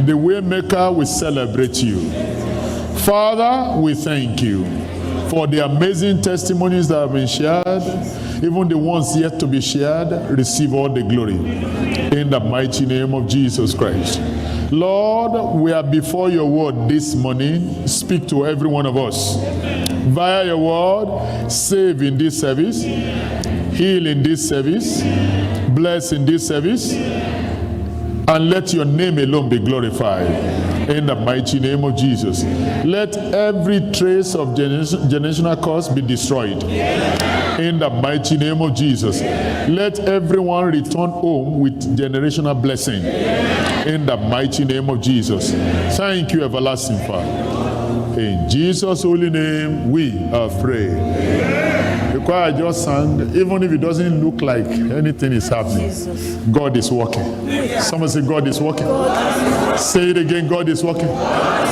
The Waymaker, we celebrate you. Father, we thank you for the amazing testimonies that have been shared. Even the ones yet to be shared, receive all the glory. In the mighty name of Jesus Christ. Lord, we are before your word this morning. Speak to every one of us. Via your word, save in this service, heal in this service, bless in this service, and let your name alone be glorified. In the mighty name of Jesus. Let every trace of generational curse be destroyed. In the mighty name of Jesus. Let everyone return home with generational blessing. In the mighty name of Jesus. Thank you, everlasting Father. In Jesus' holy name, we have prayed. The choir just sang, even if it doesn't look like anything is happening, God is working. Someone say, God is working. Say it again, God is working.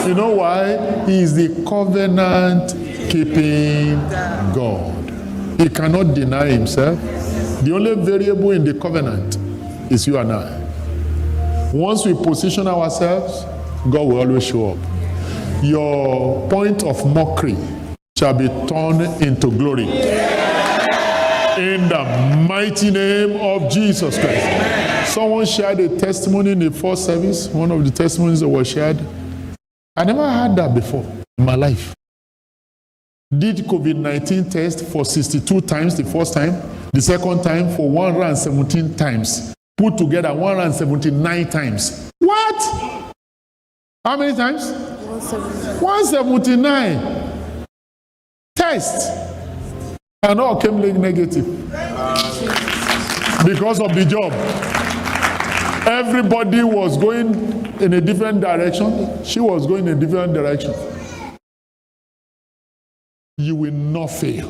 You know why? He is the covenant-keeping God. He cannot deny himself. The only variable in the covenant is you and I. Once we position ourselves, God will always show up. Your point of mockery shall be turned into glory. In the mighty name of Jesus Christ. Someone shared a testimony in the first service, one of the testimonies that was shared. I never had that before in my life. Did COVID-19 test for 62 times the first time, the second time for 117 times. Put together 179 times. What? How many times? 179. Test. And all came negative. Because of the job. Everybody was going in a different direction. She was going in a different direction. You will not fail.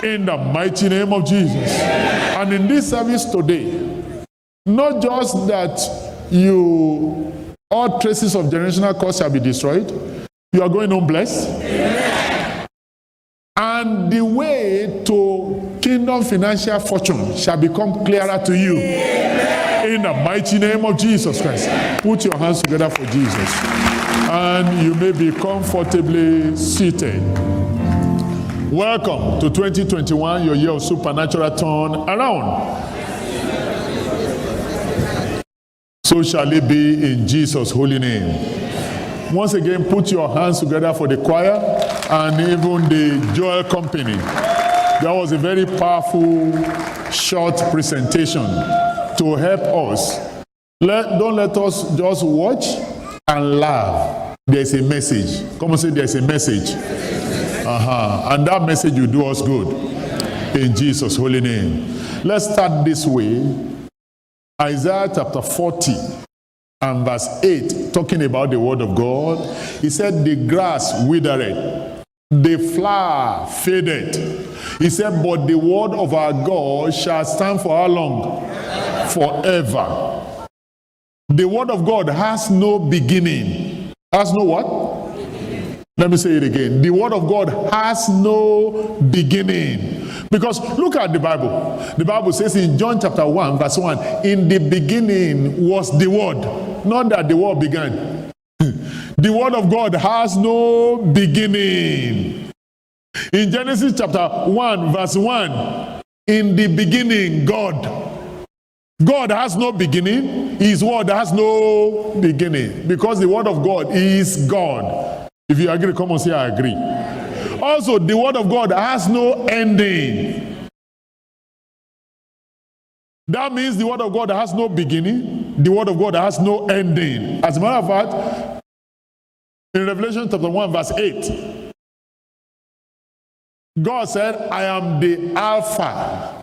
In the mighty name of Jesus. And in this service today, not just that all traces of generational curse shall be destroyed, you are going home blessed. And the way to kingdom financial fortune shall become clearer to you. In the mighty name of Jesus Christ. Put your hands together for Jesus. And you may be comfortably seated. Welcome to 2021, your year of supernatural turn around. So shall it be in Jesus' holy name. Once again, put your hands together for the choir and even the Joel Company. That was a very powerful, short presentation to help us. Don't let us just watch and laugh. There's a message. Come on, say there's a message. And that message will do us good. In Jesus' holy name. Let's start this way. Isaiah chapter 40. And verse 8, talking about the word of God, he said, the grass withered, the flower faded. He said, but the word of our God shall stand for how long? Forever. The word of God has no beginning. Has no what? Let me say it again. The word of God has no beginning. Because look at the Bible. The Bible says in John chapter 1, verse 1, in the beginning was the word. Not that the world began. The word of God has no beginning. In Genesis chapter 1, verse 1, in the beginning, God. God has no beginning. His word has no beginning. Because the word of God is God. If you agree, come on, say I agree. Also, the word of God has no ending. That means the word of God has no beginning. The word of God has no ending. As a matter of fact, in Revelation chapter 1, verse 8, God said, I am the Alpha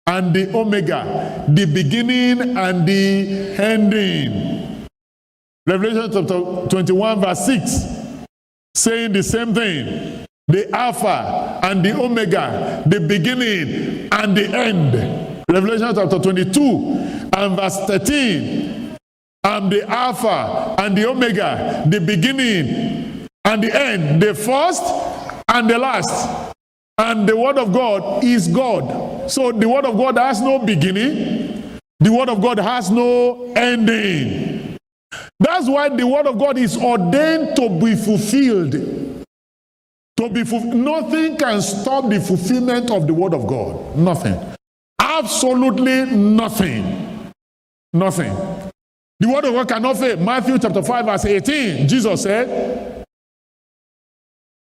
and the Omega, the beginning and the ending. Revelation chapter 21, verse 6, saying the same thing. The Alpha and the Omega, the beginning and the end. Revelation chapter 22 and verse 13. I'm the Alpha and the Omega, the beginning and the end, the first and the last. And the word of God is God. So the word of God has no beginning. The word of God has no ending. That's why the word of God is ordained to be fulfilled. Nothing can stop the fulfillment of the word of God. Nothing. Absolutely nothing. Nothing. The word of God cannot fail. Matthew chapter 5 verse 18, Jesus said,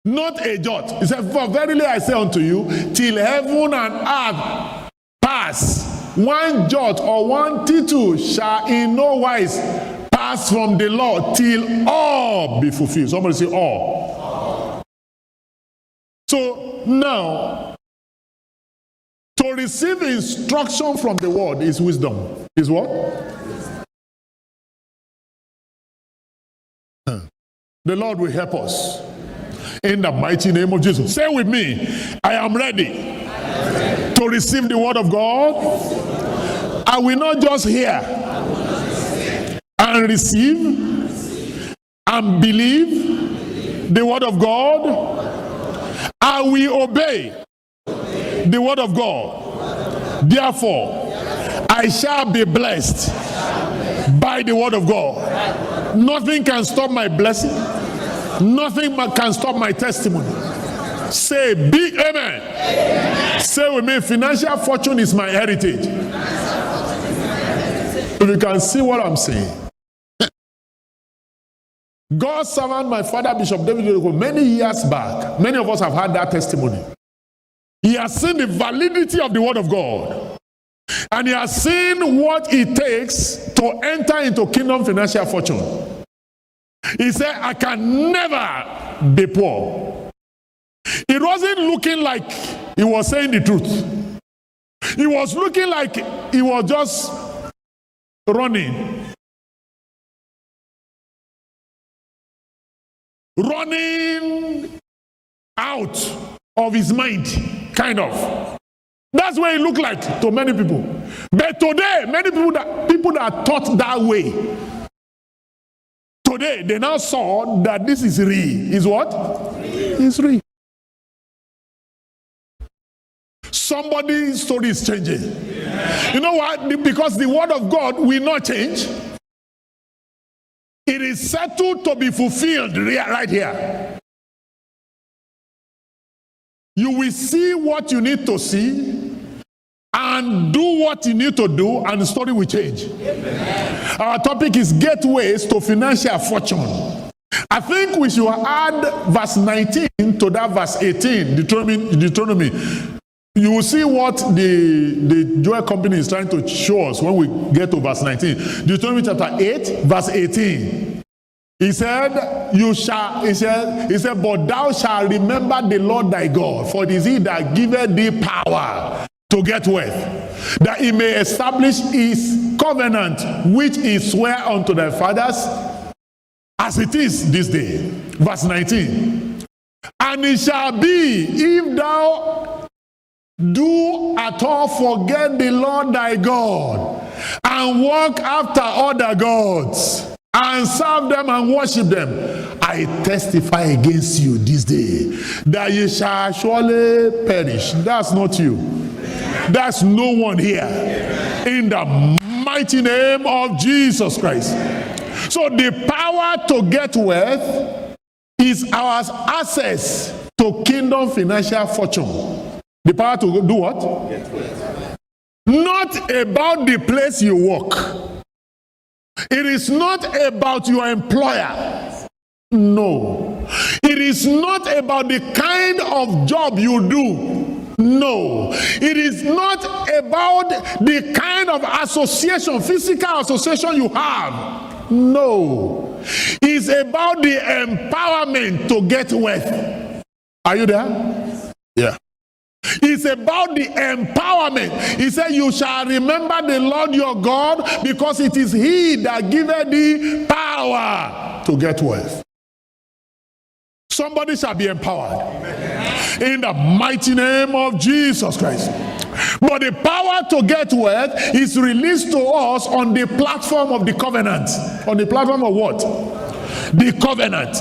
not a jot. He said, for verily I say unto you, till heaven and earth pass, one jot or one tittle shall in no wise pass from the law till all be fulfilled. Somebody say all. So now, to receive instruction from the word is wisdom. Is what? The Lord will help us. In the mighty name of Jesus. Say with me, I am ready to receive the word of God. I will not just hear and receive and believe the word of God. I will obey the word of God. Therefore, I shall be blessed by the word of God. Nothing can stop my blessing. Nothing can stop my testimony. Say big amen. Amen. Say with me, financial fortune is my heritage. If you can see what I'm saying. God's servant, my father, Bishop David, many years back, many of us have had that testimony. He has seen the validity of the word of God. And he has seen what it takes to enter into kingdom financial fortune. He said, I can never be poor. It wasn't looking like he was saying the truth. It was looking like he was just running out of his mind, kind of. That's what it looked like to many people. But today, many people that are taught that way, today they now saw that this is real. Is what? It's real. Somebody's story is changing. Yeah. You know what? Because the word of God will not change. It is settled to be fulfilled right here. You will see what you need to see and do what you need to do, and the story will change. Amen. Our topic is gateways to financial fortune. I think we should add verse 19 to that verse 18, Deuteronomy. You will see what the Joel Company is trying to show us when we get to verse 19. Deuteronomy chapter 8, verse 18. He said, but thou shalt remember the Lord thy God, for it is he that giveth thee power to get wealth, that he may establish his covenant, which he sware unto thy fathers, as it is this day. Verse 19. And it shall be, if thou do at all forget the Lord thy God, and walk after other gods, and serve them and worship them, I testify against you this day that ye shall surely perish. That's not you. That's no one here. In the mighty name of Jesus Christ. So the power to get wealth is our access to kingdom financial fortune. The power to do what? Get wealth. Not about the place you work. It is not about your employer. No. It is not about the kind of job you do. No. It is not about the kind of association, physical association you have. No. It's about the empowerment to get wealth. Are you there? Yeah. It's about the empowerment. He said, you shall remember the Lord your God, because it is he that giveth thee power to get wealth. Somebody shall be empowered. Amen. In the mighty name of Jesus Christ. But the power to get wealth is released to us on the platform of the covenant. On the platform of what? The covenant.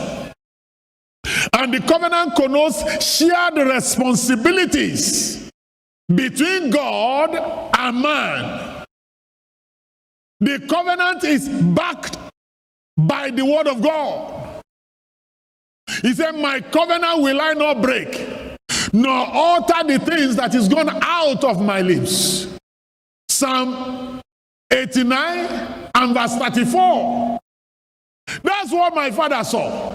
And the covenant connotes shared responsibilities between God and man. The covenant is backed by the word of God. He said, my covenant will I not break, nor alter the things that is gone out of my lips. Psalm 89 and verse 34. That's what my father saw.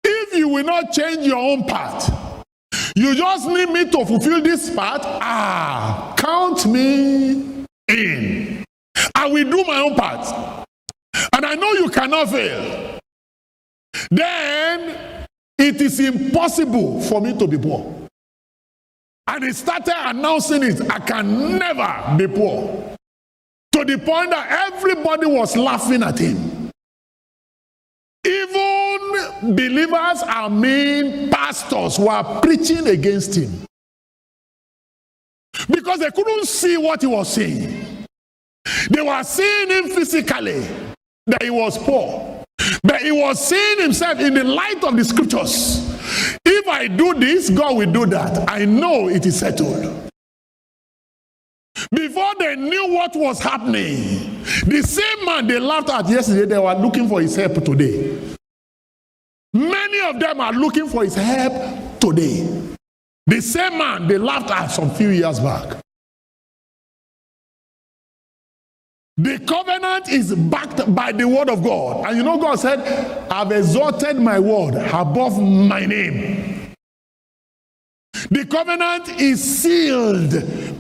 If you will not change your own part, you just need me to fulfill this part, count me in. I will do my own part. And I know you cannot fail. Then it is impossible for me to be poor. And he started announcing it. I can never be poor. To the point that everybody was laughing at him. Even believers, pastors were preaching against him. Because they couldn't see what he was saying. They were seeing him physically, that he was poor. But he was seeing himself in the light of the scriptures. If I do this, God will do that. I know it is settled. Before they knew what was happening, the same man they laughed at yesterday, they were looking for his help today. Many of them are looking for his help today. The same man they laughed at some few years back. The covenant is backed by the word of God. And you know God said, I've exalted my word above my name. The covenant is sealed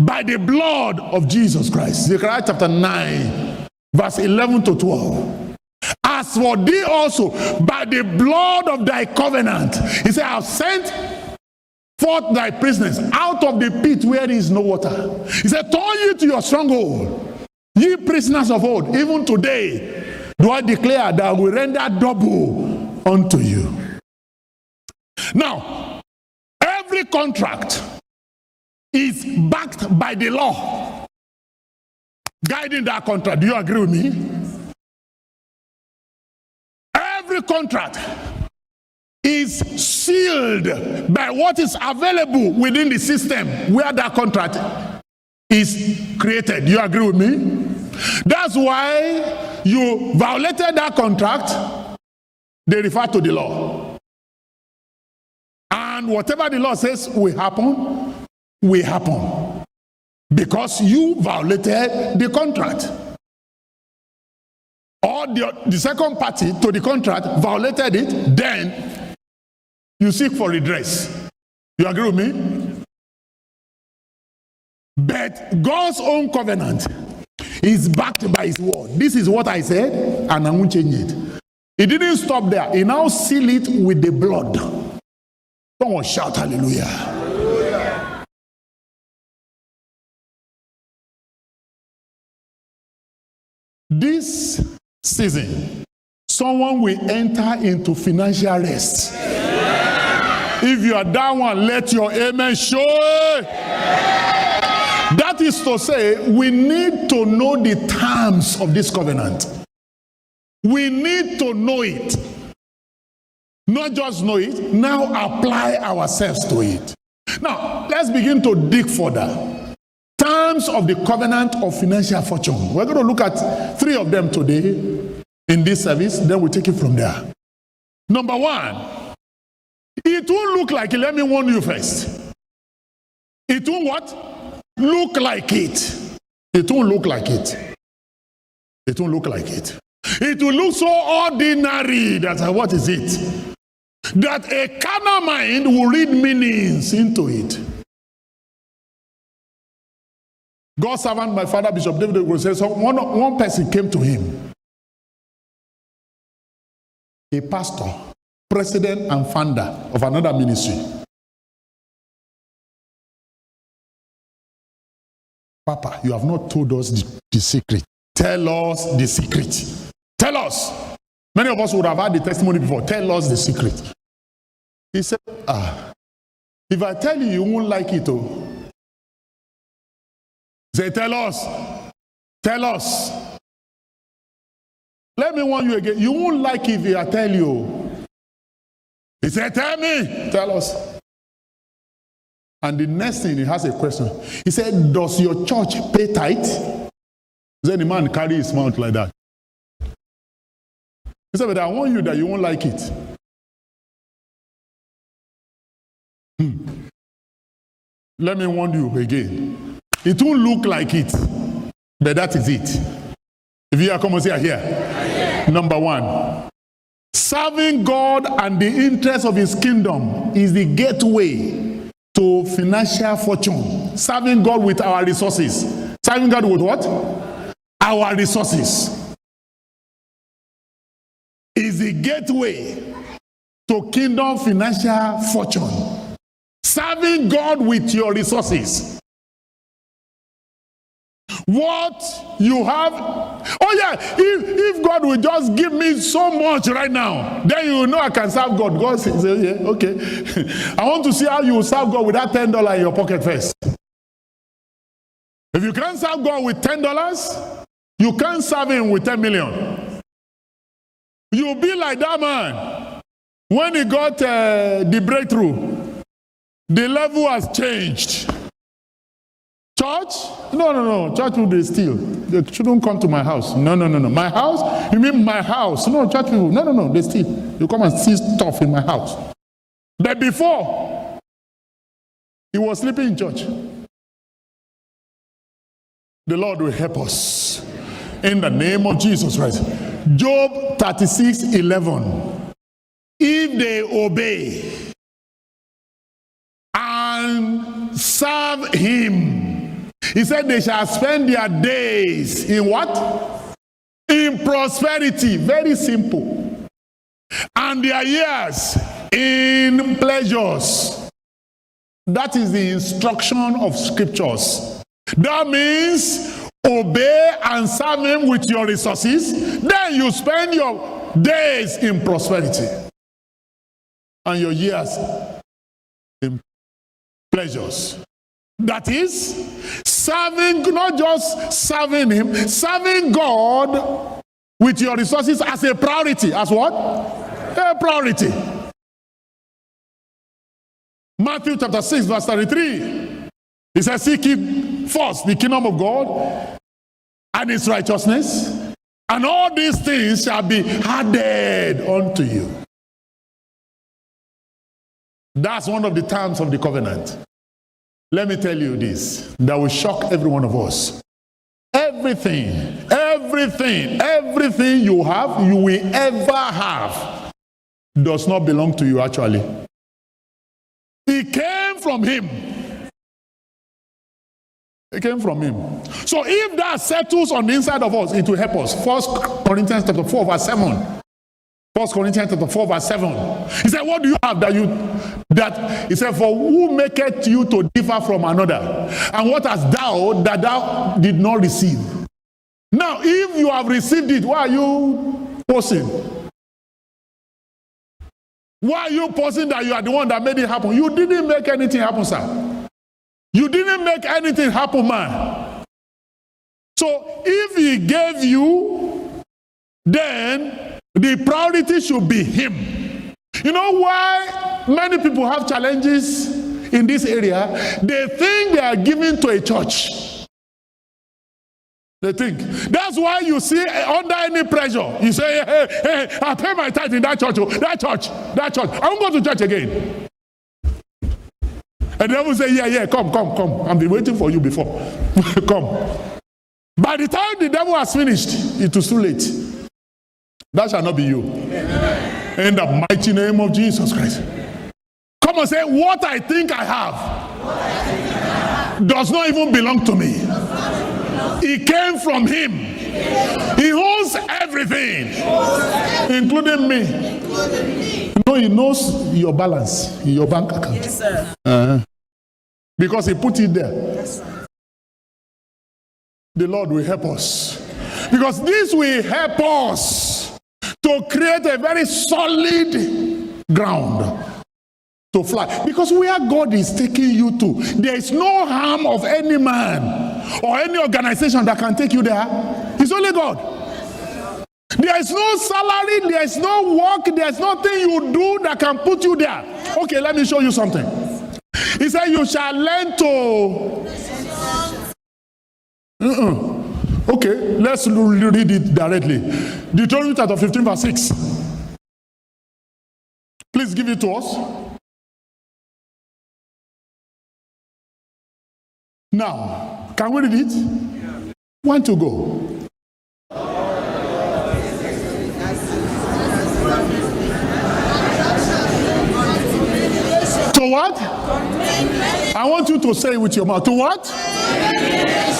by the blood of Jesus Christ. Zechariah chapter 9, verse 11 to 12. As for thee also, by the blood of thy covenant, he said, I have sent forth thy prisoners out of the pit where there is no water. He said, turn you to your stronghold. Ye prisoners of old, even today, do I declare that I will render double unto you. Now, every contract is backed by the law guiding that contract. Do you agree with me? Every contract is sealed by what is available within the system where that contract is created. Do you agree with me? That's why you violated that contract, they refer to the law. And whatever the law says will happen, will happen. Because you violated the contract. Or the second party to the contract violated it, then you seek for redress. You agree with me? But God's own covenant is backed by his word. This is what I said, and I won't change it. He didn't stop there. He now sealed it with the blood. Someone shout hallelujah. Hallelujah. This season, someone will enter into financial rest. If you are that one, let your amen show. That is to say, we need to know the terms of this covenant. We need to know it. Not just know it, now apply ourselves to it. Now, let's begin to dig further. Terms of the covenant of financial fortune. We're going to look at 3 of them today in this service, then we'll take it from there. Number 1, it won't look like it. Let me warn you first. It won't what? Look like it. It won't look like it. It won't look like it. It will look so ordinary that what is it? That a carnal mind will read meanings into it. God's servant, my father, Bishop David, will say, so one person came to him. A pastor, president and founder of another ministry. Papa, you have not told us the secret. Tell us the secret. Tell us. Many of us would have had the testimony before. Tell us the secret. He said, if I tell you, you won't like it. Oh. He said, tell us. Tell us. Let me warn you again. You won't like it if I tell you. He said, tell me. Tell us. And the next thing, he has a question. He said, does your church pay tithe? Then the man carry his mouth like that. He said, but I warn you that you won't like it. Let me warn you again. It won't look like it, but that is it. If you are come and say here. Number one, serving God and the interest of his kingdom is the gateway to financial fortune. Serving God with our resources. Serving God with what? Our resources is the gateway to kingdom financial fortune. Serving God with your resources. What you have. Oh yeah, if God will just give me so much right now, then you know I can serve God. God says, yeah, okay. I want to see how you will serve God with that $10 in your pocket first. If you can't serve God with $10, you can't serve him with 10 million. You'll be like that man. When he got the breakthrough, the level has changed. Church? No. Church people, they steal. They shouldn't come to my house. No. My house? You mean my house? No, church people. No. They steal. You come and steal stuff in my house. But before, he was sleeping in church. The Lord will help us. In the name of Jesus Christ. Job 36:11. If they obey and serve him, he said they shall spend their days in what? In prosperity. Very simple. And their years in pleasures. That is the instruction of scriptures. That means obey and serve him with your resources. Then you spend your days in prosperity. And your years in pleasures. That is, serving, not just serving him, serving God with your resources as a priority. As what? A priority. Matthew chapter 6 verse 33. He says, seek ye first the kingdom of God and his righteousness, and all these things shall be added unto you. That's one of the terms of the covenant. Let me tell you this, that will shock every one of us. Everything you have, you will ever have, does not belong to you actually. It came from him. It came from him. So if that settles on the inside of us, it will help us. 1 Corinthians chapter 4 verse 7. 1 Corinthians chapter 4 verse 7. He said, what do you have he said, for who maketh you to differ from another? And what hast thou that thou did not receive? Now, if you have received it, why are you posing? Why are you posing that you are the one that made it happen? You didn't make anything happen, sir. You didn't make anything happen, man. So if he gave you, then the priority should be him. You know why many people have challenges in this area? They think they are giving to a church. They think. That's why you see under any pressure, you say, hey, I pay my tithe in that church. That church. I won't go to church again. And the devil say, yeah, come. I've been waiting for you before. Come. By the time the devil has finished, it is too late. That shall not be you. In the mighty name of Jesus Christ. Come and say, what I think I have does not even belong to me. It came from him. He owns everything, including me. You know, he knows your balance in your bank account. Yes, sir. Because he put it there. Yes, sir. The Lord will help us. Because this will help us to create a very solid ground to fly. Because where God is taking you to, there is no harm of any man or any organization that can take you there. It's only God. There is no salary, there is no work, there is nothing you do that can put you there. Okay, let me show you something. He said, you shall learn to... Okay, let's read it directly. Deuteronomy chapter 15 verse 6. please give it to us? Now, can we read it? One to go. To what? I want you to say it with your mouth. To what?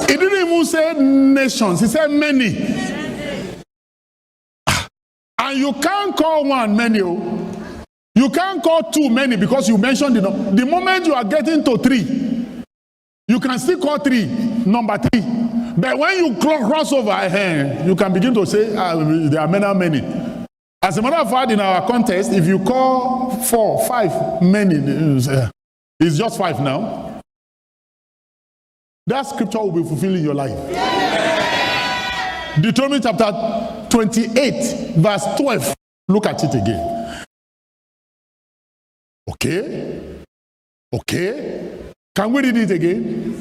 He didn't even say nations. He said many. And you can't call one many. You can't call two many because you mentioned the moment you are getting to three, you can still call three number three. But when you cross over, you can begin to say there are many. As a matter of fact, in our contest, if you call 4, 5 many, it's just 5 now. That scripture will be fulfilled in your life. Deuteronomy chapter 28, verse 12. Look at it again. Okay. Can we read it again?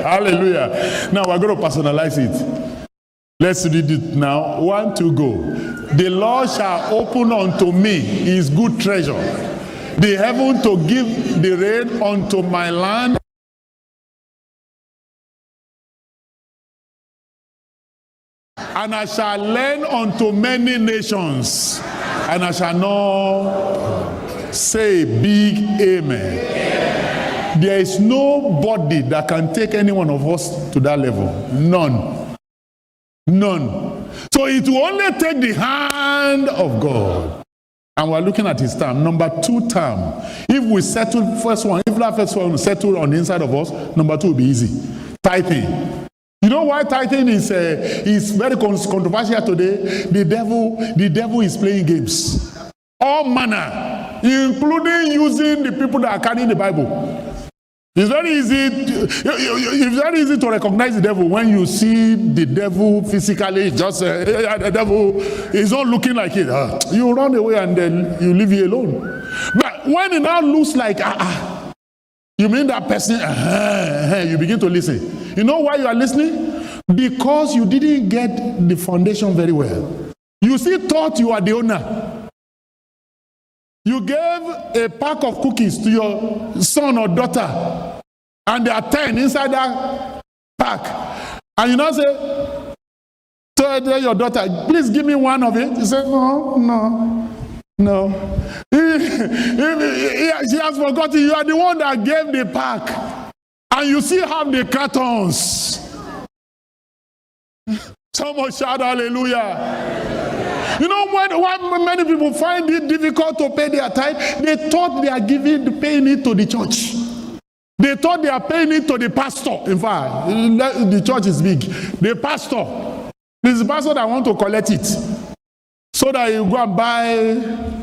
Hallelujah. Now we're going to personalize it. Let's read it now. 1, 2, go. The Lord shall open unto me his good treasure, the heaven to give the rain unto my land. And I shall lend unto many nations, and I shall not say big amen. There is nobody that can take any one of us to that level. None. So it will only take the hand of God. And we're looking at his term. Number 2 term. If we settle first one, if that first one settle on the inside of us, number 2 will be easy. Tithing. You know why tithing is very controversial today? The devil is playing games. All manner, including using the people that are carrying the Bible. It's very easy to recognize the devil when you see the devil physically. Just the devil is not looking like it. You run away and then you leave it alone. But when it now looks like you mean that person? You begin to listen. You know why you are listening? Because you didn't get the foundation very well. You still thought you are the owner. You gave a pack of cookies to your son or daughter, and there are 10 inside that pack. And you now say, tell your daughter, please give me one of it. You say, no. She has forgotten you are the one that gave the pack. And you still have the cartons. Someone shout hallelujah. You know why many people find it difficult to pay their tithe? They thought they are paying it to the church. They thought they are paying it to the pastor. In fact, the church is big. The pastor. It's the pastor that want to collect it. So that you go and buy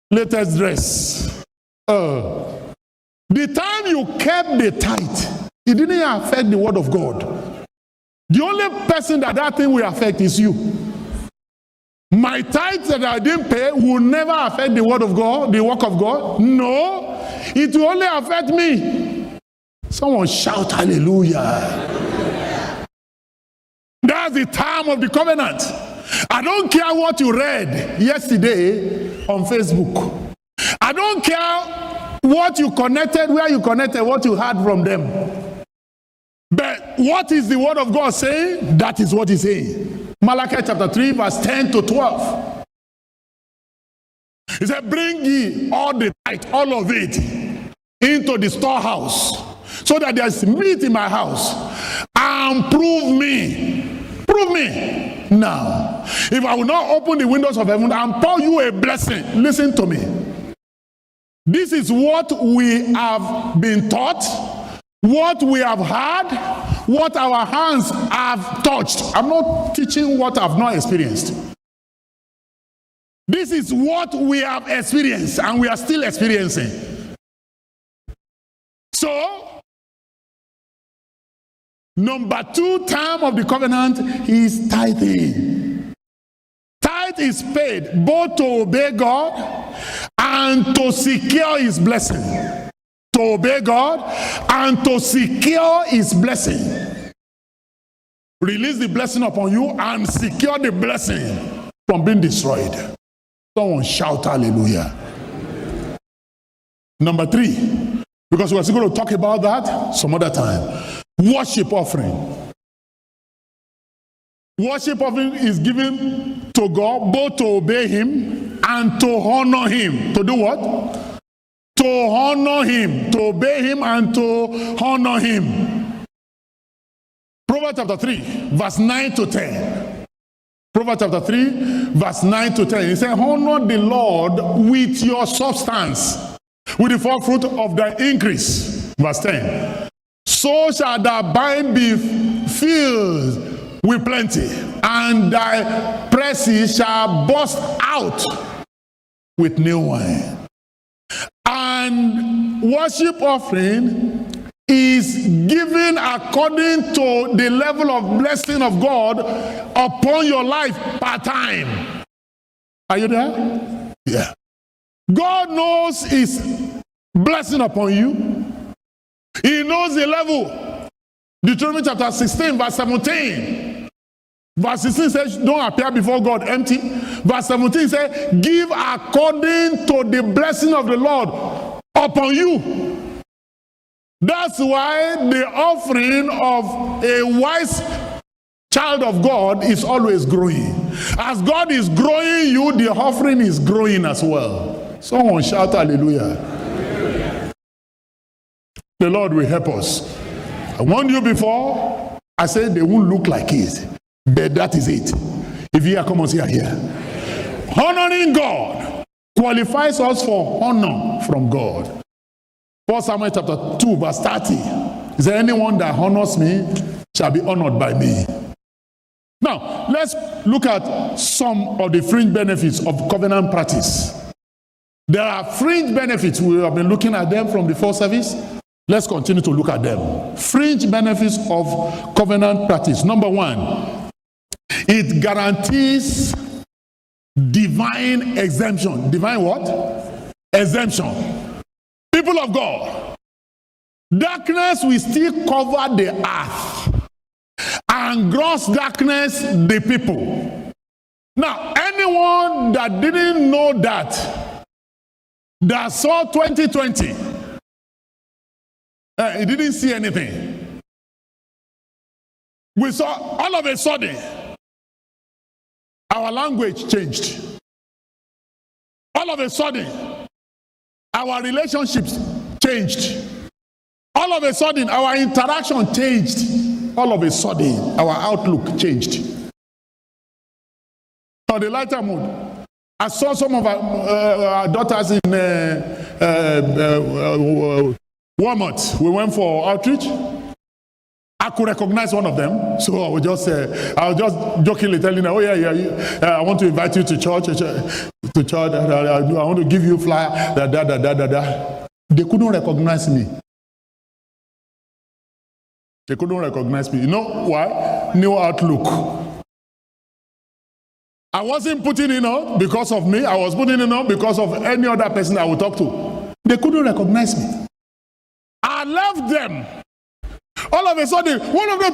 latest dress. The time you kept the tithe, it didn't affect the word of God. The only person that thing will affect is you. My tithes that I didn't pay will never affect the word of God, the work of God. No, it will only affect me. Someone shout hallelujah. That's the time of the covenant. I don't care what you read yesterday on Facebook. I don't care what you connected, where you connected, what you heard from them. But what is the word of God saying? That is what he's saying. Malachi chapter 3 verse 10 to 12. He said, bring ye all the tithe, all of it, into the storehouse, so that there is meat in my house, and prove me. Prove me. Now, if I will not open the windows of heaven and pour you a blessing, listen to me. This is what we have been taught, what we have heard, what our hands have touched. I'm not teaching what I've not experienced. This is what we have experienced and we are still experiencing. So, number 2 term of the covenant is tithing. Tithe is paid both to obey God and to secure his blessing. To obey God and to secure his blessing. Release the blessing upon you and secure the blessing from being destroyed. Someone shout hallelujah. Number 3, because we're still going to talk about that some other time. Worship offering. Worship offering is given to God both to obey him and to honor him. To do what? To honor him. To obey him and to honor him. Proverbs chapter 3, verse 9 to 10. Proverbs chapter 3, verse 9 to 10. He said, honor the Lord with your substance, with the first fruit of thy increase. Verse 10. So shall thy barn be filled with plenty, and thy presses shall burst out with new wine. And worship offering is given according to the level of blessing of God upon your life per time. Are you there? Yeah. God knows his blessing upon you. He knows the level. Deuteronomy chapter 16, verse 17. Verse 16 says, don't appear before God empty. Verse 17 says, give according to the blessing of the Lord upon you. That's why the offering of a wise child of God is always growing. As God is growing you, the offering is growing as well. Someone shout hallelujah. The Lord will help us. I warned you before, I said they won't look like it. But that is it. If you come on, see here. Honoring God qualifies us for honor from God. 1 Samuel chapter 2, verse 30. Is there anyone that honors me shall be honored by me? Now, let's look at some of the fringe benefits of covenant practice. There are fringe benefits. We have been looking at them from the first service. Let's continue to look at them. Fringe benefits of covenant practice. Number 1. It guarantees divine exemption. Divine what? Exemption. People of God, darkness will still cover the earth and gross darkness the people. Now, anyone that didn't know that saw 2020, he didn't see anything. We saw all of a sudden, our language changed. All of a sudden, our relationships changed. All of a sudden, our interaction changed. All of a sudden, our outlook changed. On the lighter mood, I saw some of our daughters in Walmart. We went for outreach. I could recognize one of them, so I was just jokingly telling her, "Oh yeah, I want to invite you to church. I want to give you a flyer." They couldn't recognize me. They couldn't recognize me. You know why? New outlook. I wasn't putting it on because of me. I was putting it on because of any other person I would talk to. They couldn't recognize me. I left them. All of a sudden, one of them,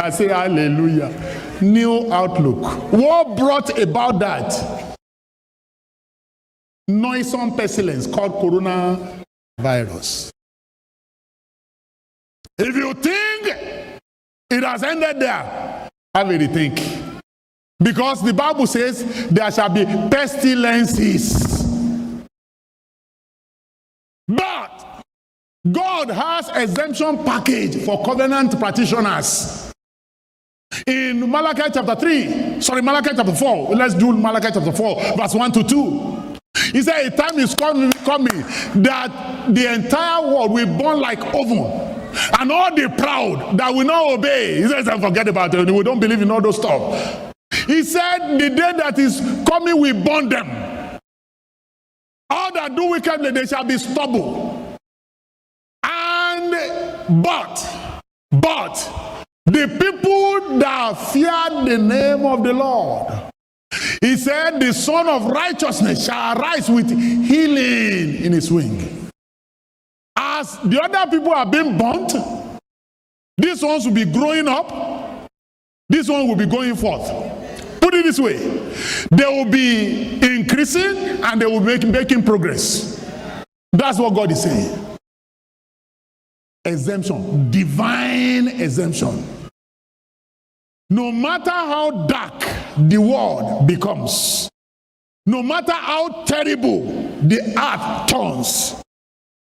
I say hallelujah. New outlook. What brought about that? Noisome pestilence called coronavirus. If you think it has ended there, have a rethink. Because the Bible says there shall be pestilences. But God has exemption package for covenant practitioners. In Malachi chapter 4. Let's do Malachi chapter 4, verse 1 to 2. He said, a time is coming that the entire world will burn like oven. And all the proud that will not obey, he says, forget about it. We don't believe in all those stuff. He said, the day that is coming will burn them. All that do wickedly, they shall be stubble. But the people that fear the name of the Lord, He said, the Son of Righteousness shall arise with healing in his wing. As the other people are being burnt, these ones will be growing up, this one will be going forth. Put it this way, they will be increasing and they will be making progress. That's what God is saying. Exemption, divine exemption. No matter how dark the world becomes, no matter how terrible the earth turns,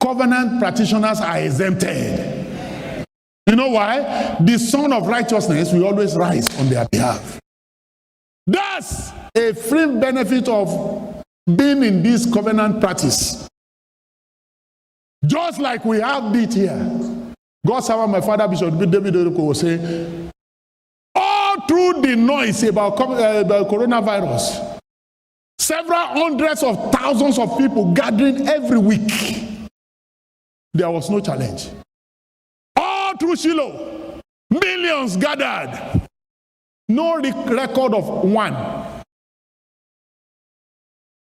covenant practitioners are exempted. You know why? The Son of Righteousness will always rise on their behalf. That's a free benefit of being in this covenant practice. Just like we have it here. God's servant, my father, Bishop David Oyedepo, will say, all through the noise about coronavirus, several hundreds of thousands of people gathering every week, there was no challenge. All through Shiloh, millions gathered. No record of one.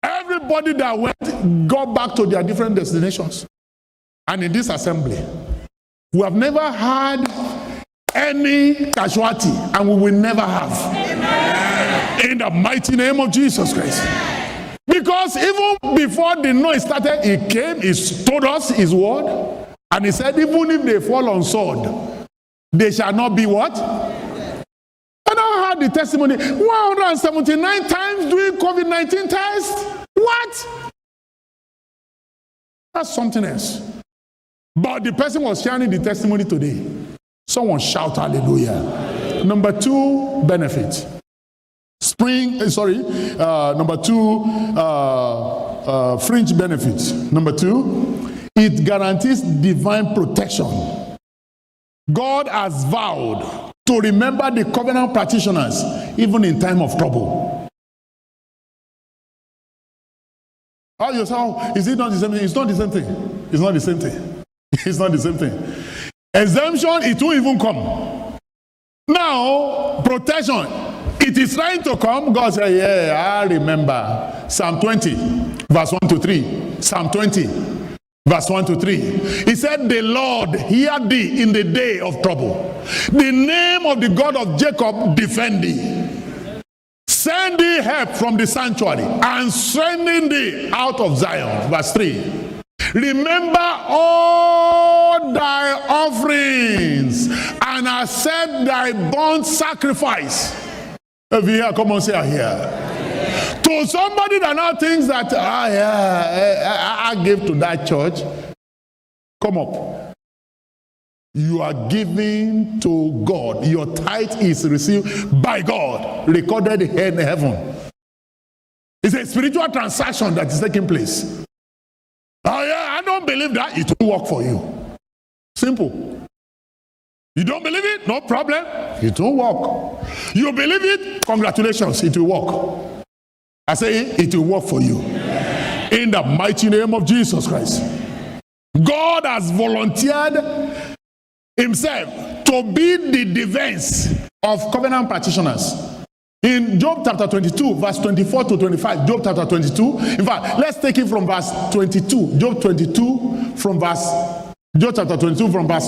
Everybody that went got back to their different destinations. And in this assembly, we have never had any casualty, and we will never have. Amen. In the mighty name of Jesus Christ. Because even before the noise started, he came, he told us his word, and he said, even if they fall on sword, they shall not be what? And I heard the testimony, 179 times doing COVID-19 test. What? That's something else. But the person was sharing the testimony today. Someone shout hallelujah. Number two, benefit. Number two, fringe benefits. Number two, it guarantees divine protection. God has vowed to remember the covenant practitioners even in time of trouble. Oh, you say, is it not the same thing? It's not the same thing. It's not the same thing. It's not the same thing. Exemption, it won't even come. Now, protection, it is trying to come. God said, yeah, I remember. Psalm 20, verse 1 to 3. Psalm 20, verse 1 to 3. He said, the Lord hear thee in the day of trouble. The name of the God of Jacob defend thee. Send thee help from the sanctuary and strengthen thee out of Zion. Verse 3. Remember all thy offerings and accept thy burnt sacrifice. If you hear, come on, say I hear. To somebody that now thinks that I give to that church, come up. You are giving to God. Your tithe is received by God, recorded in heaven. It's a spiritual transaction that is taking place. Oh yeah, I don't believe that. It will work for you. Simple. You don't believe it? No problem. It will work. You believe it? Congratulations. It will work. I say it will work for you. In the mighty name of Jesus Christ. God has volunteered himself to be the defense of covenant practitioners. In Job chapter 22, verse 24 to 25, Job chapter 22, in fact, let's take it from verse 22. Job chapter 22 from verse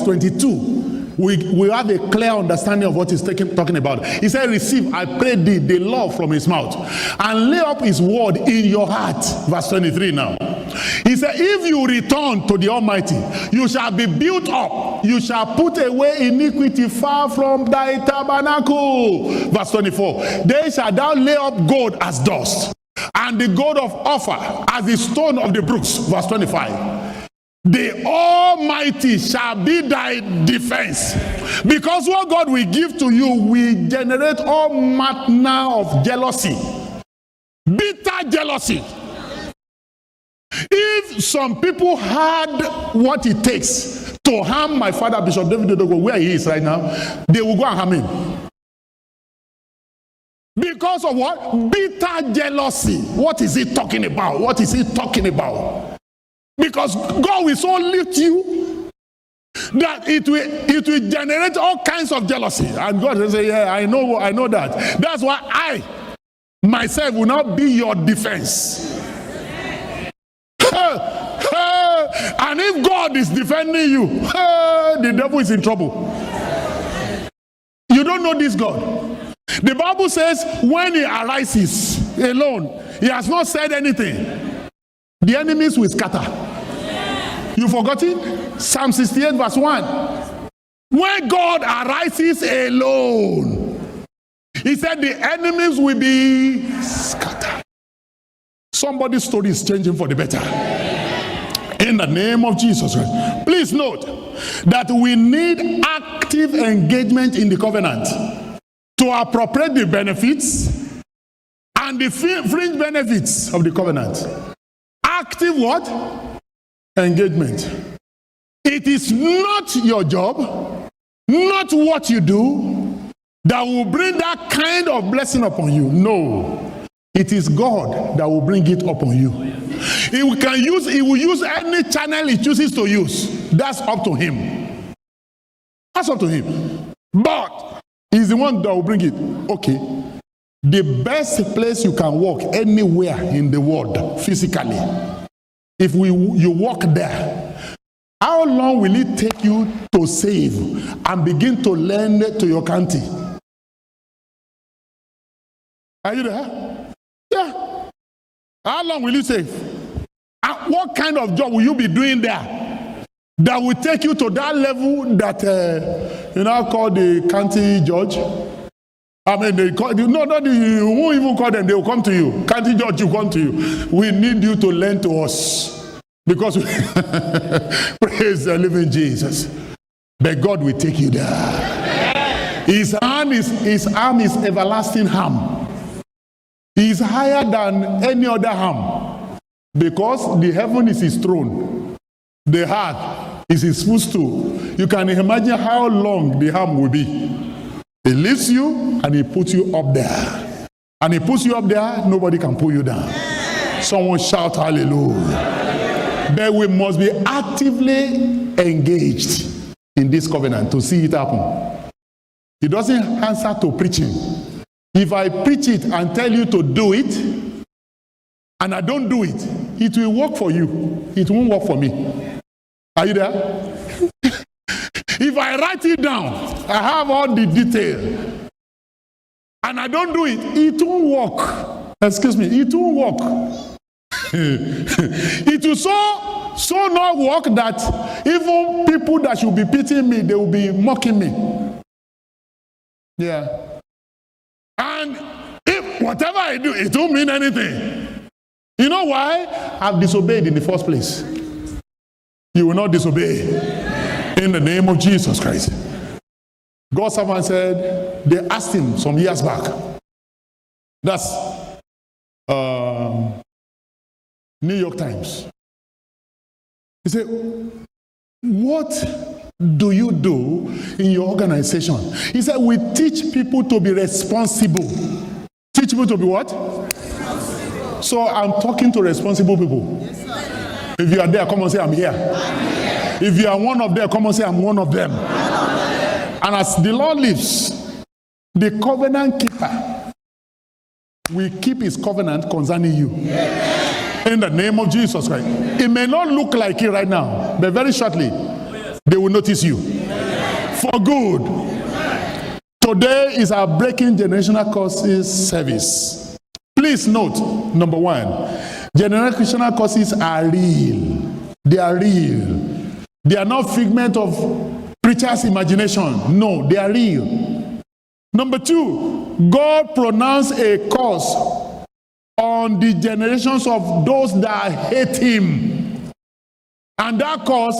22. We have a clear understanding of what he's talking about. He said, receive, I pray thee, the law from his mouth, and lay up his word in your heart. Verse 23 now. He said, if you return to the Almighty, you shall be built up. You shall put away iniquity far from thy tabernacle. Verse 24. Then shalt thou lay up gold as dust, and the gold of Ophir as the stone of the brooks. Verse 25. The Almighty shall be thy defense. Because what God will give to you will generate all manner of jealousy. Bitter jealousy. If some people had what it takes to harm my father, Bishop David Oyedepo, where he is right now, they will go and harm him. Because of what? Bitter jealousy. What is he talking about? What is he talking about? Because God will so lift you that it will generate all kinds of jealousy. And God will say, yeah, I know that. That's why myself will not be your defense. And if God is defending you, the devil is in trouble. You don't know this God. The Bible says when he arises alone, he has not said anything, the enemies will scatter. You forgot it? Psalm 68 verse 1. When God arises alone, he said the enemies will be scattered. Somebody's story is changing for the better. In the name of Jesus Christ. Please note that we need active engagement in the covenant to appropriate the benefits and the fringe benefits of the covenant. Active what? Engagement. It is not your job, not what you do, that will bring that kind of blessing upon you. No. It is God that will bring it upon you. He will use any channel he chooses to use. That's up to him. That's up to him. But he's the one that will bring it. Okay. The best place you can walk anywhere in the world physically, if you walk there, how long will it take you to save and begin to lend to your county? Are you there? Yeah. How long will you save? And what kind of job will you be doing there that will take you to that level that you now call the county judge? I mean, you won't even call them, they will come to you. County judge will come to you. We need you to lend to us. Because praise the living Jesus. But God will take you there. His arm is everlasting arm. He is higher than any other arm. Because the heaven is his throne. The heart is his footstool. You can imagine how long the arm will be. He lifts you and he puts you up there. And he puts you up there, nobody can pull you down. Someone shout hallelujah. But we must be actively engaged in this covenant to see it happen. It doesn't answer to preaching. If I preach it and tell you to do it, and I don't do it, it will work for you. It won't work for me. Are you there? If I write it down, I have all the detail, and I don't do it, it won't work. Excuse me, it won't work. It will so not work that even people that should be pitying me, they will be mocking me. Yeah. And if whatever I do, it won't mean anything. You know why? I've disobeyed in the first place. You will not disobey. In the name of Jesus Christ. God's servant said, they asked him some years back. That's New York Times. He said, what do you do in your organization? He said, we teach people to be responsible. Teach people to be what? Responsible. So I'm talking to responsible people. Yes, if you are there, come and say, I'm here. If you are one of them, come and say, I'm one of them. And as the Lord lives, the covenant keeper will keep his covenant concerning you. In the name of Jesus Christ. It may not look like it right now, but very shortly, they will notice you. For good. Today is our Breaking Generational Curses service. Please note, number one, generational curses are real. They are real. They are not figment of preacher's imagination. No, they are real. Number two, God pronounced a curse on the generations of those that hate him. And that curse,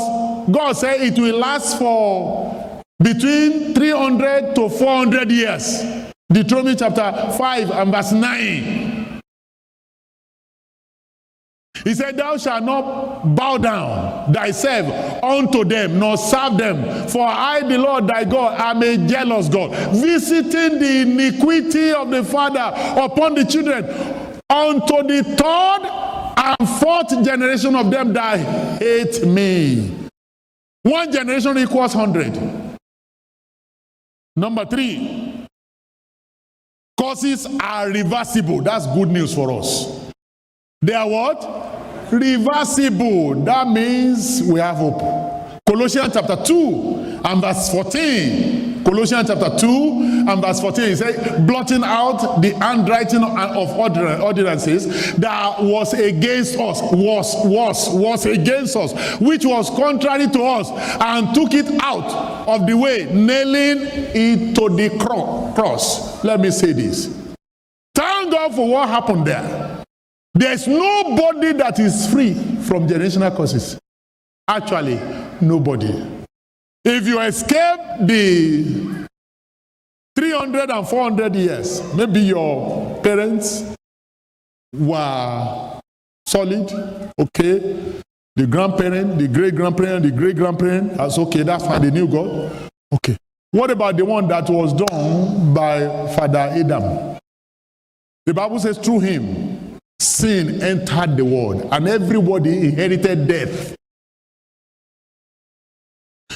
God said it will last for between 300 to 400 years. Deuteronomy chapter 5 and verse 9. He said, thou shalt not bow down thyself unto them, nor serve them. For I, the Lord thy God, am a jealous God, visiting the iniquity of the father upon the children, unto the third and fourth generation of them that hate me. One generation equals 100. Number three, Curses are reversible. That's good news for us. They are what? Reversible. That means we have hope. Colossians chapter 2 and verse 14. Colossians chapter 2 and verse 14. He said, blotting out the handwriting of ordinances that was against us, was against us, which was contrary to us, and took it out of the way, nailing it to the cross. Let me say this. Thank God for what happened there. There's nobody that is free from generational curses. Actually, nobody. If you escape the 300 and 400 years, maybe your parents were solid, okay. The grandparent, the great-grandparent, the great-grandparent, that's okay, that's fine, they knew God. Okay. What about the one that was done by Father Adam? The Bible says through him, sin entered the world, and everybody inherited death.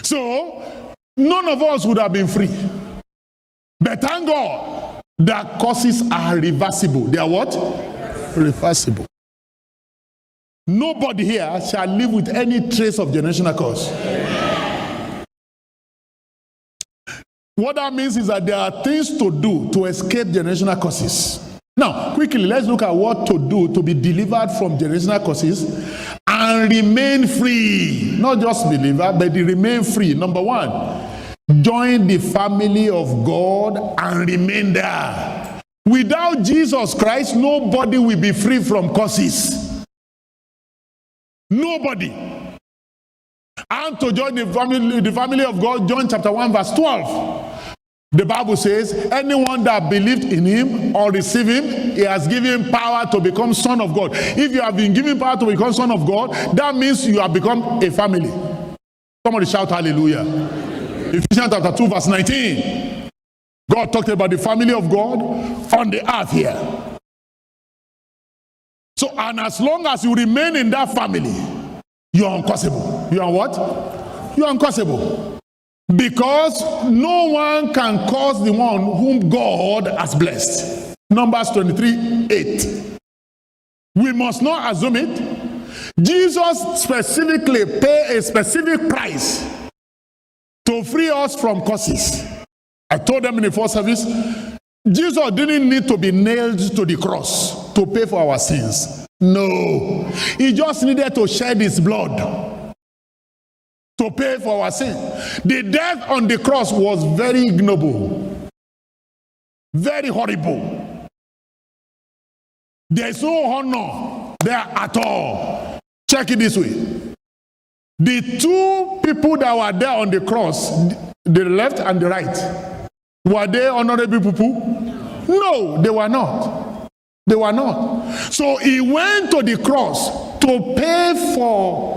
So, none of us would have been free. But thank God that curses are reversible. They are what? Reversible. Nobody here shall live with any trace of generational curse. What that means is that there are things to do to escape generational curses. Now, quickly, let's look at what to do to be delivered from generational curses and remain free. Not just be delivered, but remain free. Number one, join the family of God and remain there. Without Jesus Christ, nobody will be free from curses. Nobody. And to join the family of God, John chapter 1 verse 12. The Bible says, anyone that believed in him or received him, he has given power to become son of God. If you have been given power to become son of God, that means you have become a family. Somebody shout hallelujah. Ephesians chapter 2 verse 19. God talked about the family of God on the earth here. So, and as long as you remain in that family, you are uncursable. You are what? You are uncursable. Because no one can curse the one whom God has blessed. Numbers 23:8. We must not assume it. Jesus specifically paid a specific price to free us from curses. I told them in the first service, Jesus didn't need to be nailed to the cross to pay for our sins. No. He just needed to shed his blood to pay for our sin. The death on the cross was very ignoble, very horrible. There is no honor there at all. Check it this way. The two people that were there on the cross, the left and the right, were they honorable people? No, they were not. They were not. So he went to the cross to pay for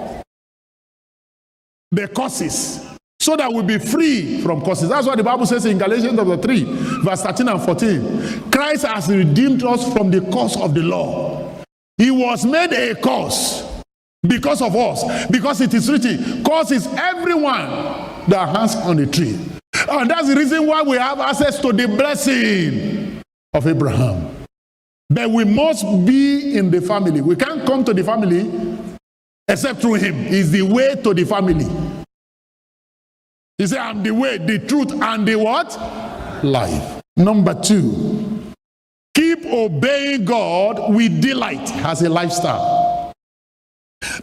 the curses, so that we'll be free from curses. That's what the Bible says in Galatians chapter 3, verse 13 and 14. Christ has redeemed us from the curse of the law. He was made a curse because of us, because it is written, curse is everyone that hangs on the tree. And that's the reason why we have access to the blessing of Abraham. But we must be in the family. We can't come to the family except through him. He's the way to the family. He said, I'm the way, the truth, and the what? Life. Number two, keep obeying God with delight as a lifestyle.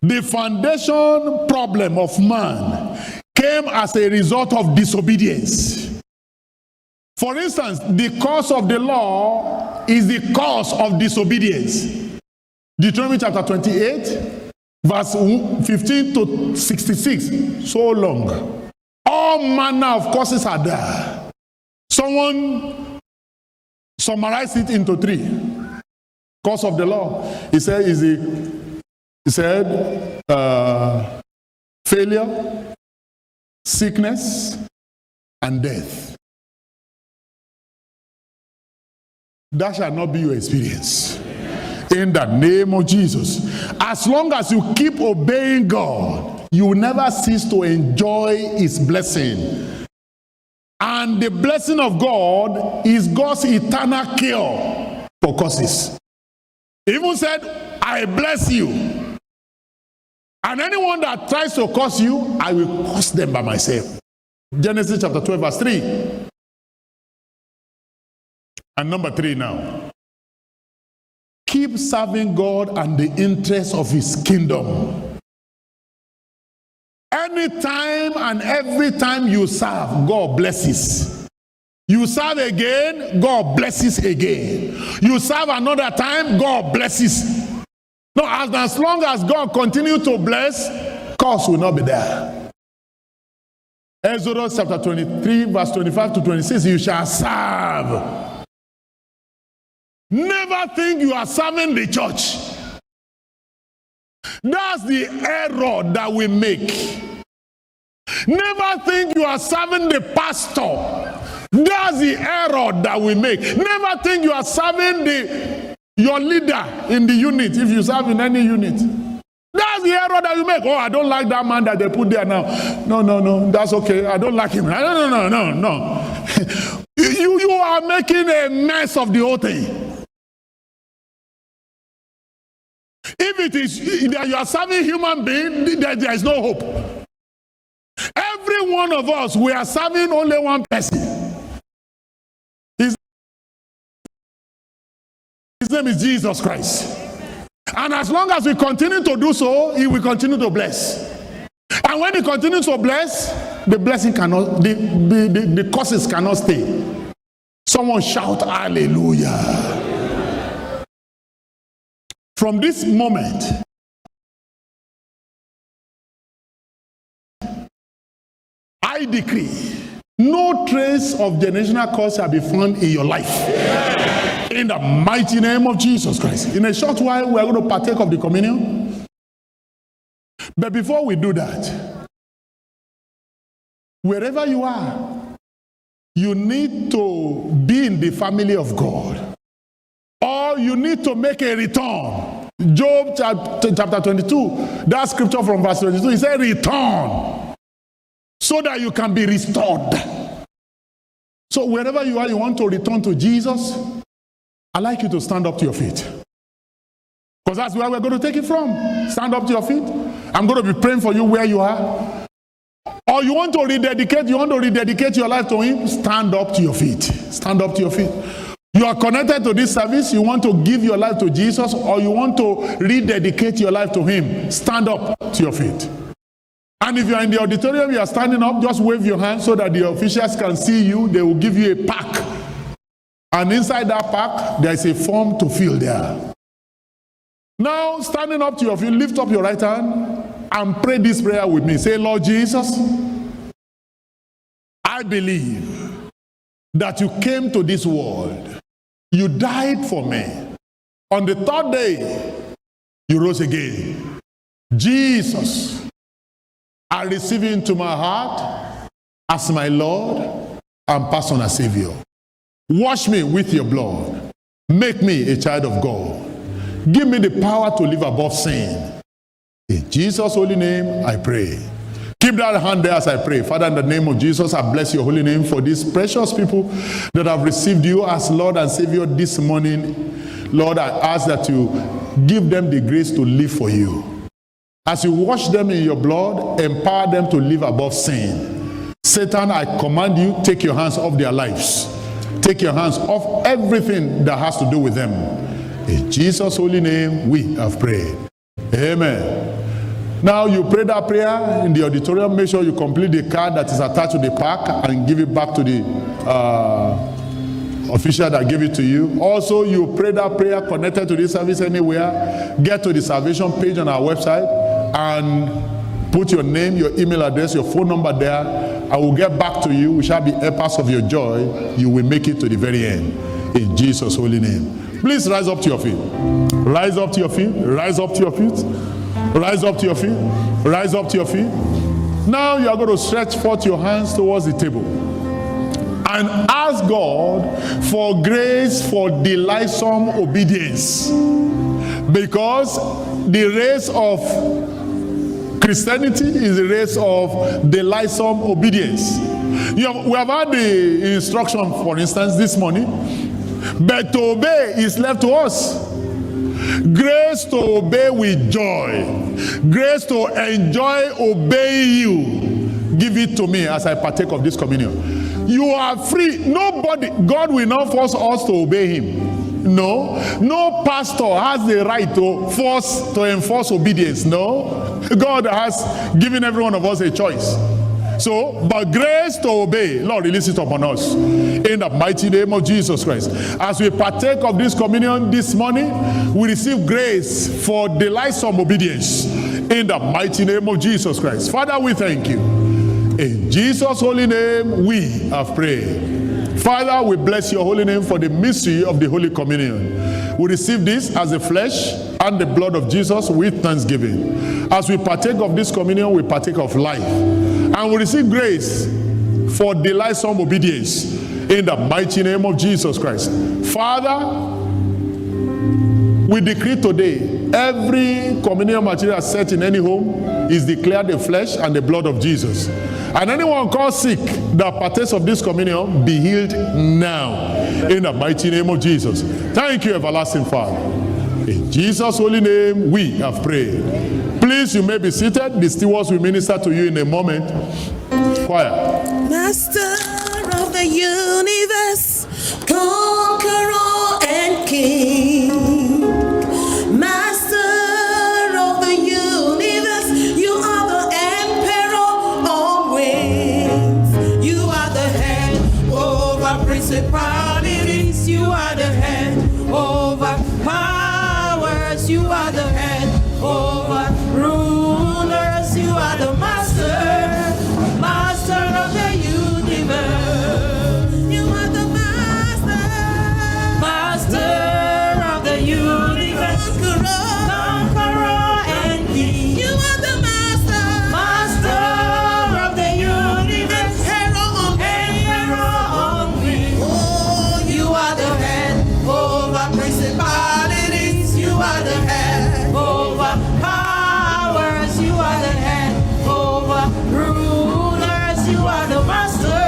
The foundation problem of man came as a result of disobedience. For instance, the cause of the law is the cause of disobedience. Deuteronomy chapter 28, verse 15 to 66, so long. All manner of causes are there. Someone summarized it into three. Cause of the law. He said, failure, sickness, and death. That shall not be your experience. In the name of Jesus. As long as you keep obeying God, you will never cease to enjoy his blessing. And the blessing of God is God's eternal cure for curses. He even said, I bless you. And anyone that tries to curse you, I will curse them by myself. Genesis chapter 12, verse 3. And number 3 now. Keep serving God and the interests of his kingdom. Anytime and every time you serve, God blesses. You serve again, God blesses again. You serve another time, God blesses. No, as long as God continues to bless, curse will not be there. Exodus chapter 23, verse 25 to 26, you shall serve. Never think you are serving the church. That's the error that we make. Never think you are serving the pastor. That's the error that we make. Never think you are serving your leader in the unit, if you serve in any unit. That's the error that you make. Oh, I don't like that man that they put there now. No, that's okay. I don't like him. No. You are making a mess of the whole thing. If it is that you are serving human being, there is no hope. Every one of us, we are serving only one person. His name is Jesus Christ. And as long as we continue to do so, he will continue to bless. And when he continues to bless, the blessing cannot, the curses cannot stay. Someone shout hallelujah. From this moment, I decree, no trace of generational curse shall be found in your life. In the mighty name of Jesus Christ. In a short while, we are going to partake of the communion. But before we do that, wherever you are, you need to be in the family of God. Or you need to make a return. Job chapter 22, that scripture from verse 22, he said return so that you can be restored. So wherever you are, you want to return to Jesus, I'd like you to stand up to your feet. Because that's where we're going to take it from. Stand up to your feet. I'm going to be praying for you where you are. Or you want to rededicate your life to him, stand up to your feet. Stand up to your feet. You are connected to this service, you want to give your life to Jesus, or you want to rededicate your life to him, stand up to your feet. And if you are in the auditorium, you are standing up, just wave your hand so that the officials can see you. They will give you a pack. And inside that pack, there is a form to fill there. Now, standing up to your feet, lift up your right hand and pray this prayer with me. Say, Lord Jesus, I believe that you came to this world. You died for me. On the third day, you rose again. Jesus, I receive you into my heart as my Lord and personal Savior. Wash me with your blood. Make me a child of God. Give me the power to live above sin. In Jesus' holy name, I pray. Keep that hand there as I pray. Father, in the name of Jesus, I bless your holy name for these precious people that have received you as Lord and Savior this morning. Lord, I ask that you give them the grace to live for you. As you wash them in your blood, empower them to live above sin. Satan, I command you, take your hands off their lives. Take your hands off everything that has to do with them. In Jesus' holy name, we have prayed. Amen. Now you pray that prayer in the auditorium. Make sure you complete the card that is attached to the pack and give it back to the official that gave it to you. Also, you pray that prayer connected to this service anywhere. Get to the salvation page on our website and put your name, your email address, your phone number there. I will get back to you. We shall be helpers of your joy. You will make it to the very end. In Jesus' holy name. Please rise up to your feet. Rise up to your feet. Rise up to your feet. Rise up to your feet. Rise up to your feet. Now you are going to stretch forth your hands towards the table and ask God for grace for delightsome obedience. Because the race of Christianity is a race of delightsome obedience. We have had the instruction, for instance, this morning, but to obey is left to us. Grace to obey with joy. Grace to enjoy obeying you. Give it to me as I partake of this communion. You are free. Nobody, God will not force us to obey him. No pastor has the right to enforce obedience. No. God has given every one of us a choice. So, but grace to obey, Lord, release it upon us in the mighty name of Jesus Christ. As we partake of this communion this morning, we receive grace for delightsome obedience in the mighty name of Jesus Christ. Father, we thank you. In Jesus' holy name, we have prayed. Father, we bless your holy name for the mystery of the Holy Communion. We receive this as the flesh and the blood of Jesus with thanksgiving. As we partake of this communion, we partake of life. And we receive grace for delightsome obedience in the mighty name of Jesus Christ. Father, we decree today, every communion material set in any home is declared the flesh and the blood of Jesus. And anyone called sick that partakes of this communion, be healed now in the mighty name of Jesus. Thank you, everlasting Father. In Jesus' holy name, we have prayed. Please, you may be seated. The stewards will minister to you in a moment. Choir. Master of the universe, conqueror and king. Master of the universe, you are the emperor on wings. You are the head over principalities. You are the head over powers. You are the head over rulers. You are the master of the universe. You are the master of the universe, conqueror and king. You are the master of the universe, emperor on wings. Oh, you are the head over principalities. You are the head over powers. You are the head over rulers. You are the master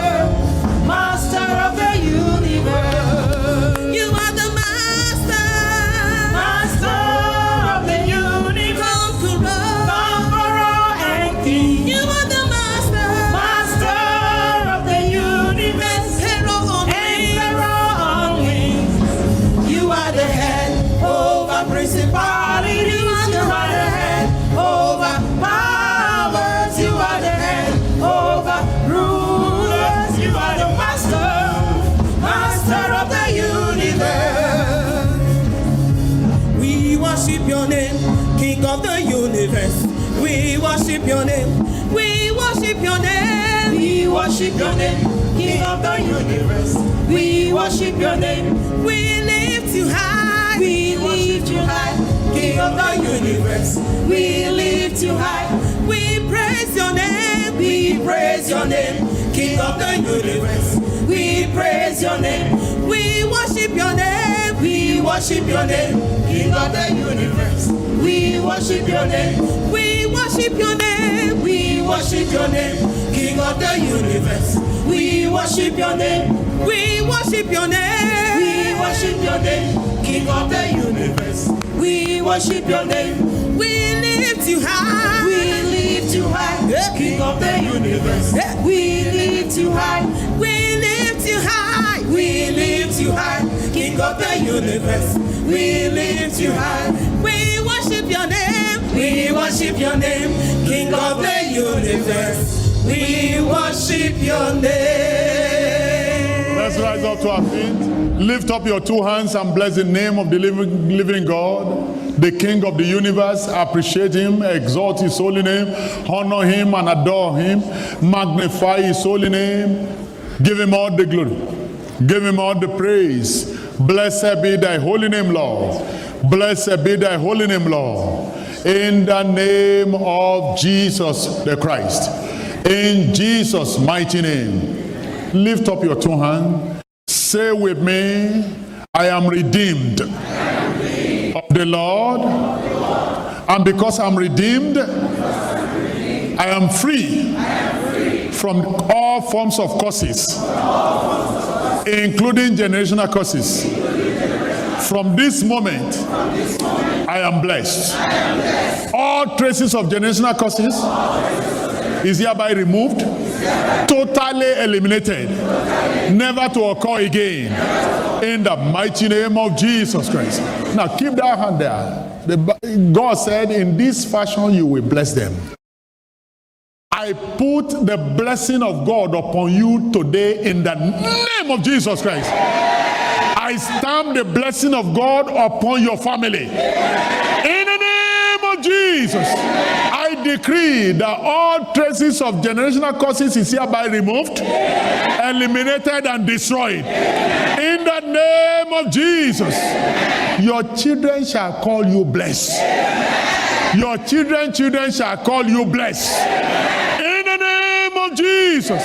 of the universe. You are the master of the universe, conqueror and king. You are the master of the universe, emperor on wings. You are the head over principalities. You are the head over powers. You are the head over rulers. You are the master of the universe. We worship your name, King of the universe. We worship your name. We worship your name. We worship your name, King of the universe. We worship your name. We lift you high. We lift you high, King of the universe. We lift you high. We praise your name. We praise your name, King of the universe. We praise your name. We worship your name. We worship your name, King of the universe. We worship your name. We worship your name. We worship your name, King of the universe. We worship your name. We worship your name. We worship your name, King of the universe. We worship your name. We lift you high. We lift you high, King of the universe. We lift you high. We lift you high. We lift you high, King of the universe. We lift you high. We worship your name. We worship your name, King of the universe. We worship your name. Let's rise up to our feet. Lift up your two hands and bless the name of the living God, the King of the universe. Appreciate him, exalt his holy name, honor him and adore him, magnify his holy name. Give him all the glory. Give him all the praise. Blessed be thy holy name, Lord. Blessed be thy holy name, Lord. In the name of Jesus the Christ. In Jesus' mighty name. Lift up your two hands. Say with me, I am redeemed of the Lord. And because I'm redeemed, I am free from all forms of curses, including generational curses. From this moment, I am blessed. All traces of generational curses is hereby removed, totally eliminated, never to occur again. In the mighty name of Jesus Christ. Now keep that hand there. God said, in this fashion you will bless them. I put the blessing of God upon you today in the name of Jesus Christ. I stamp the blessing of God upon your family. In the name of Jesus, I decree that all traces of generational curses is hereby removed, eliminated, and destroyed. In the name of Jesus, your children shall call you blessed. Your children shall call you blessed. In the name of Jesus,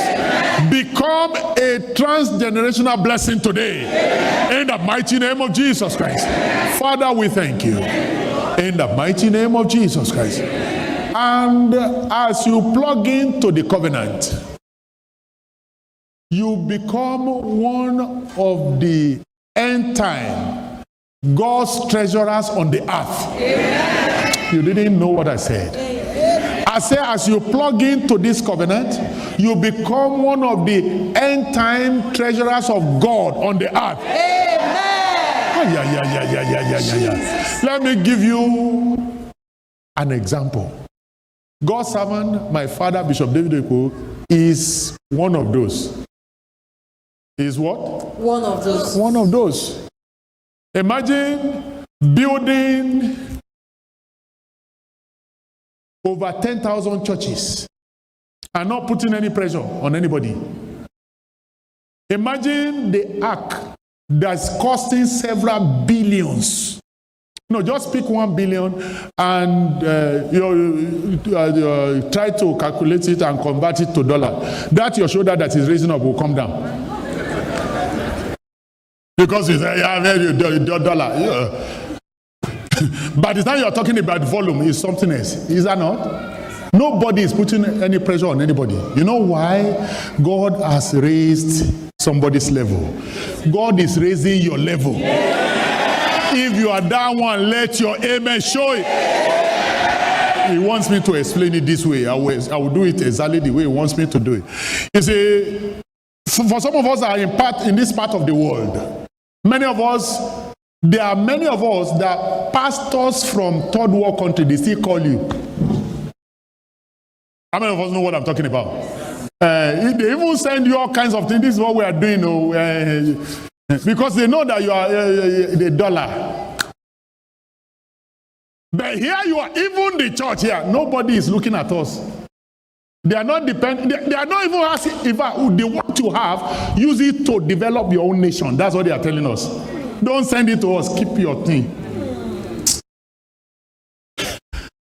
become a transgenerational blessing today. In the mighty name of Jesus Christ. Father, we thank you. In the mighty name of Jesus Christ. And as you plug into the covenant, you become one of the end time God's treasurers on the earth. Amen. You didn't know what I said. Amen. I say, as you plug into this covenant, you become one of the end time treasurers of God on the earth. Amen. Let me give you an example. God's servant, my father, Bishop David Eko, is one of those. Is what? One of those. One of those. Imagine building over 10,000 churches and not putting any pressure on anybody. Imagine the ark that's costing several billions. No, just pick 1 billion and try to calculate it and convert it to dollar. That your shoulder that is raising up will come down. Because you say, dollar. Yeah. By the time you're talking about volume, it's something else. Is that not? Nobody is putting any pressure on anybody. You know why? God has raised somebody's level. God is raising your level. If you are that one, let your amen show it. He wants me to explain it this way. I will do it exactly the way he wants me to do it. You see, for some of us that are in this part of the world, there are many of us that pastors from third world country, they still call you. How many of us know what I'm talking about? They even send you all kinds of things. This is what we are doing. Because they know that you are the dollar. But here you are, even the church here, nobody is looking at us. They are not dependent. They are not even asking if they want to have, use it to develop your own nation. That's what they are telling us. Don't send it to us. Keep your thing.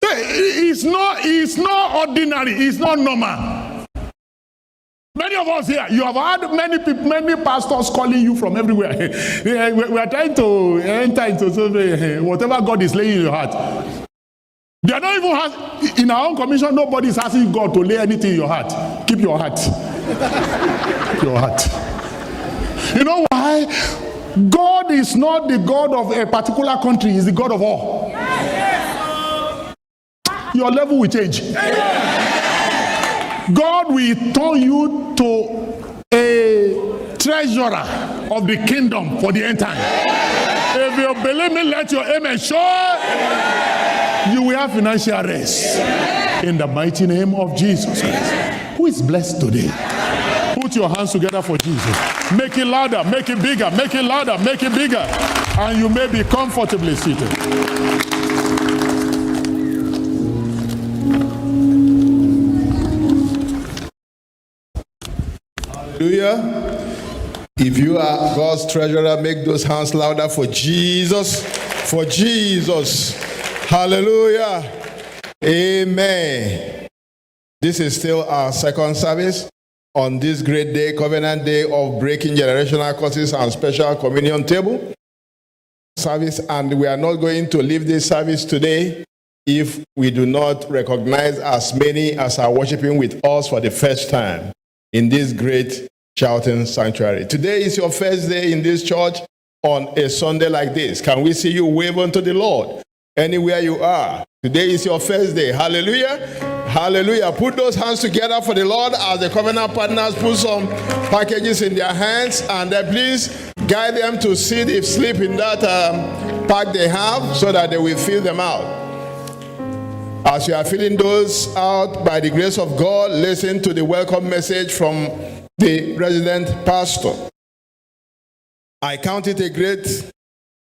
It's not ordinary. It's not normal. Many of us here, you have had many pastors calling you from everywhere. We are trying to enter into whatever God is laying in your heart. They are not even in our own commission. Nobody is asking God to lay anything in your heart. Keep your heart. Keep your heart. You know why? God is not the God of a particular country. He's the God of all. Your level will change. God will turn you to a treasurer of the kingdom for the end time. If you believe me, let your amen show. You will have financial rest. In the mighty name of Jesus Christ. Who is blessed today? Put your hands together for Jesus. Make it louder, make it bigger, make it louder, make it bigger. And you may be comfortably seated. Hallelujah. If you are God's treasurer, make those hands louder for Jesus. For Jesus. Hallelujah. Amen. This is still our second service on this great day, Covenant Day of Breaking Generational Curses and Special Communion Table service. And we are not going to leave this service today if we do not recognize as many as are worshiping with us for the first time. in this great shouting sanctuary. Today is your first day in this church on a Sunday like this. Can we see you wave unto the Lord anywhere you are? Today is your first day. Hallelujah. Hallelujah. Put those hands together for the Lord as the covenant partners put some packages in their hands, and please guide them to sit if sleep in that pack they have so that they will fill them out. As you are filling those out, by the grace of God, listen to the welcome message from the resident pastor. I count it a great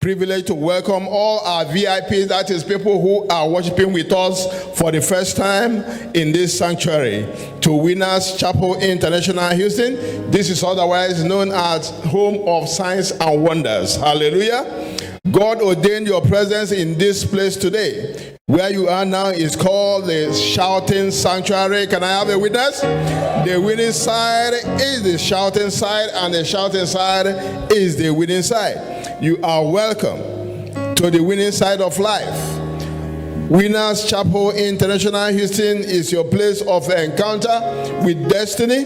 privilege to welcome all our VIPs, that is people who are worshiping with us for the first time in this sanctuary, to Winners Chapel International Houston. This is otherwise known as Home of Signs and Wonders. Hallelujah. God ordained your presence in this place today. Where you are now is called the Shouting Sanctuary. Can I have a witness? The winning side is the shouting side, and the shouting side is the winning side. You are welcome to the winning side of life. Winners Chapel International Houston is your place of encounter with destiny.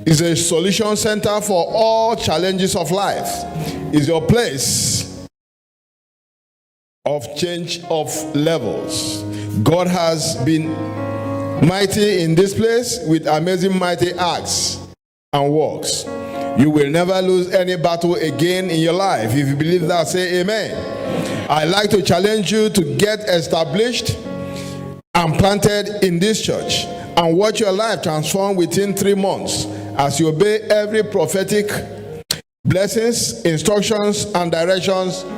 It's a solution center for all challenges of life. It's your place of change of levels. God has been mighty in this place with amazing mighty acts and works. You will never lose any battle again in your life. If you believe that, say amen. I'd like to challenge you to get established and planted in this church and watch your life transform within 3 months as you obey every prophetic blessings, instructions, and directions